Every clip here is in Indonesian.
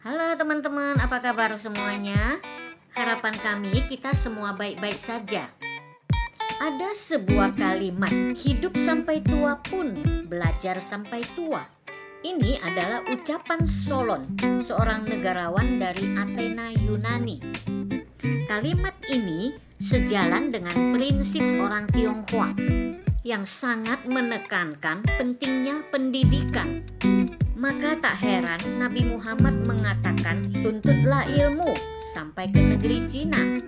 Halo teman-teman, apa kabar semuanya? Harapan kami kita semua baik-baik saja. Ada sebuah kalimat, hidup sampai tua pun belajar sampai tua. Ini adalah ucapan Solon, seorang negarawan dari Athena Yunani. Kalimat ini sejalan dengan prinsip orang Tionghoa yang sangat menekankan pentingnya pendidikan. Maka tak heran Nabi Muhammad mengatakan, tuntutlah ilmu sampai ke negeri Cina.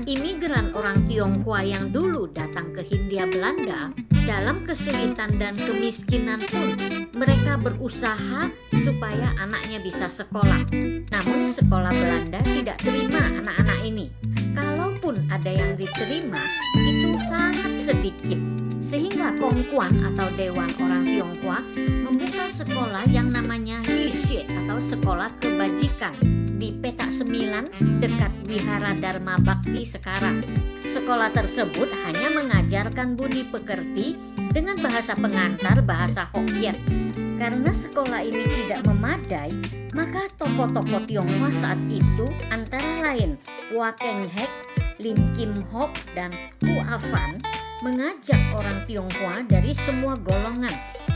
Imigran orang Tionghoa yang dulu datang ke Hindia Belanda, dalam kesulitan dan kemiskinan pun mereka berusaha supaya anaknya bisa sekolah. Namun sekolah Belanda tidak terima anak-anak ini. Kalaupun ada yang diterima, itu sangat sedikit. Sehingga Kongkuan atau Dewan Orang Tionghoa membuka sekolah yang namanya Yixue atau sekolah kebajikan di Petak 9 dekat Wihara Dharma Bhakti sekarang. Sekolah tersebut hanya mengajarkan budi pekerti dengan bahasa pengantar bahasa Hokkien. Karena sekolah ini tidak memadai, maka tokoh-tokoh Tionghoa saat itu antara lain Phua Keng Hek, Lim Kim Hock, dan Ku Avan mengajak orang Tionghoa dari semua golongan,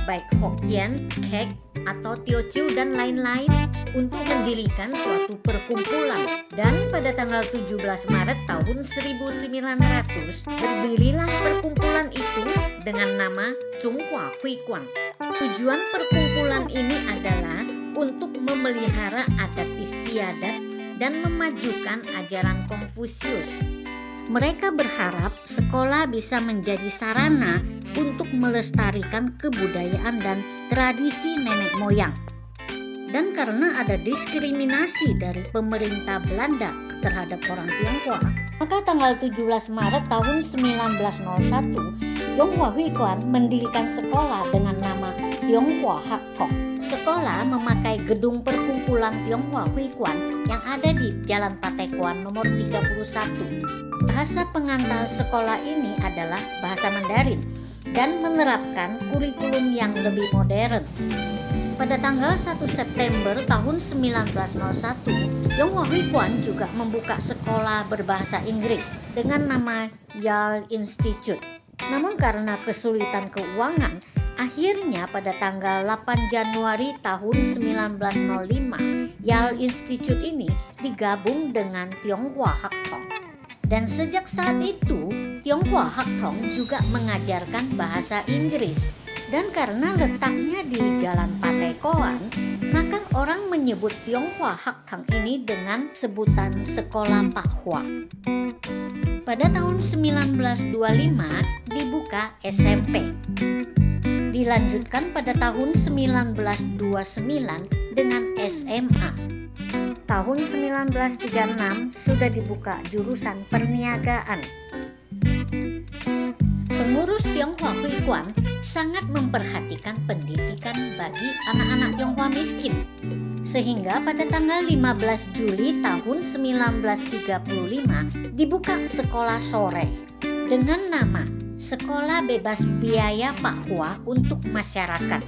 baik Hokkien, Kek, atau Teochew dan lain-lain, untuk mendirikan suatu perkumpulan. Dan pada tanggal 17 Maret tahun 1900 berdirilah perkumpulan itu dengan nama Zhonghua Huiguan. Tujuan perkumpulan ini adalah untuk memelihara adat istiadat dan memajukan ajaran Konfusius. Mereka berharap sekolah bisa menjadi sarana untuk melestarikan kebudayaan dan tradisi nenek moyang. Dan karena ada diskriminasi dari pemerintah Belanda terhadap orang Tionghoa, maka tanggal 17 Maret tahun 1901, Zhonghua Huiguan mendirikan sekolah dengan nama Tionghoa Hak Thong. Sekolah memakai gedung perkumpulan Tionghoa Huiguan yang ada di Jalan Patekoan nomor 31. Bahasa pengantar sekolah ini adalah bahasa Mandarin dan menerapkan kurikulum yang lebih modern. Pada tanggal 1 September tahun 1901, Zhonghua Huiguan juga membuka sekolah berbahasa Inggris dengan nama Yale Institute. Namun karena kesulitan keuangan, akhirnya pada tanggal 8 Januari tahun 1905, Yale Institute ini digabung dengan Tionghoa Hak Thong. Dan sejak saat itu, Tionghoa Hak Thong juga mengajarkan bahasa Inggris. Dan karena letaknya di Jalan Patekoan, maka orang menyebut Tionghoa Hak Thong ini dengan sebutan Sekolah Pak Hua. Pada tahun 1925 dibuka SMP. Dilanjutkan pada tahun 1929 dengan SMA. Tahun 1936 sudah dibuka jurusan perniagaan. Pengurus Tionghoa Huiguan sangat memperhatikan pendidikan bagi anak-anak Tionghoa miskin. Sehingga pada tanggal 15 Juli tahun 1935 dibuka sekolah sore dengan nama Sekolah Bebas Biaya Pak Hua untuk Masyarakat.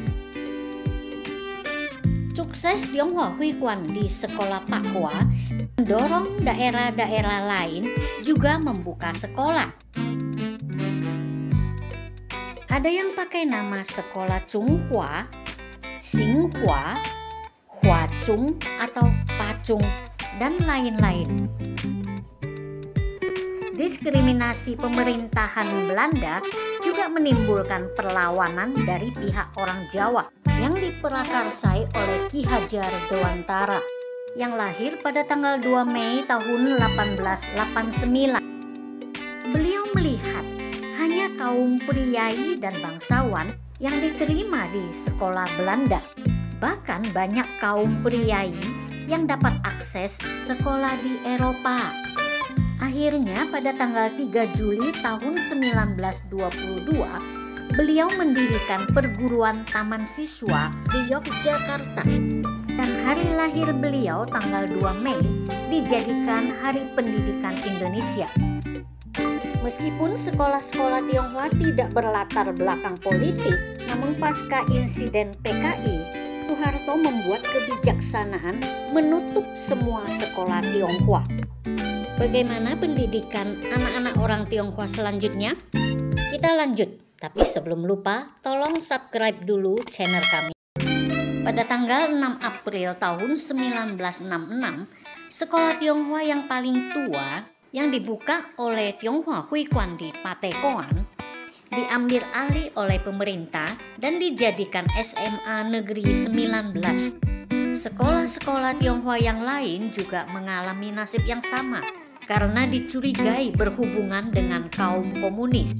Sukses Tionghoa Huiguan di sekolah Pak Hua mendorong daerah-daerah lain juga membuka sekolah. Ada yang pakai nama sekolah Zhonghua, Xinghua, Huazhong atau Pacung, dan lain-lain. Diskriminasi pemerintahan Belanda juga menimbulkan perlawanan dari pihak orang Jawa yang diprakarsai oleh Ki Hajar Dewantara yang lahir pada tanggal 2 Mei tahun 1889. Beliau melihat hanya kaum priai dan bangsawan yang diterima di sekolah Belanda. Bahkan banyak kaum priai yang dapat akses sekolah di Eropa. Akhirnya pada tanggal 3 Juli tahun 1922, beliau mendirikan perguruan taman siswa di Yogyakarta. Dan hari lahir beliau tanggal 2 Mei dijadikan Hari Pendidikan Indonesia. Meskipun sekolah-sekolah Tionghoa tidak berlatar belakang politik, namun pasca insiden PKI, Soeharto membuat kebijaksanaan menutup semua sekolah Tionghoa. Bagaimana pendidikan anak-anak orang Tionghoa selanjutnya? Kita lanjut, tapi sebelum lupa, tolong subscribe dulu channel kami. Pada tanggal 6 April tahun 1966, sekolah Tionghoa yang paling tua yang dibuka oleh Tionghoa Huikuan di Patekoan diambil alih oleh pemerintah dan dijadikan SMA Negeri 19. Sekolah-sekolah Tionghoa yang lain juga mengalami nasib yang sama karena dicurigai berhubungan dengan kaum komunis.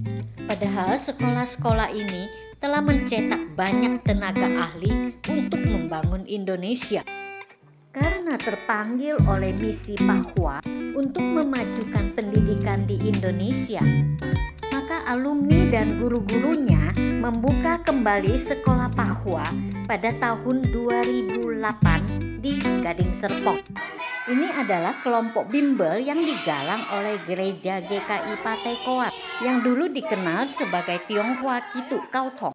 Padahal sekolah-sekolah ini telah mencetak banyak tenaga ahli untuk membangun Indonesia. Karena terpanggil oleh misi Pak Hua untuk memajukan pendidikan di Indonesia, maka alumni dan guru-gurunya membuka kembali sekolah Pak Hua pada tahun 2008 di Gading Serpong. Ini adalah kelompok bimbel yang digalang oleh Gereja GKI Patekoan yang dulu dikenal sebagai Tionghoa Kitu Kautong.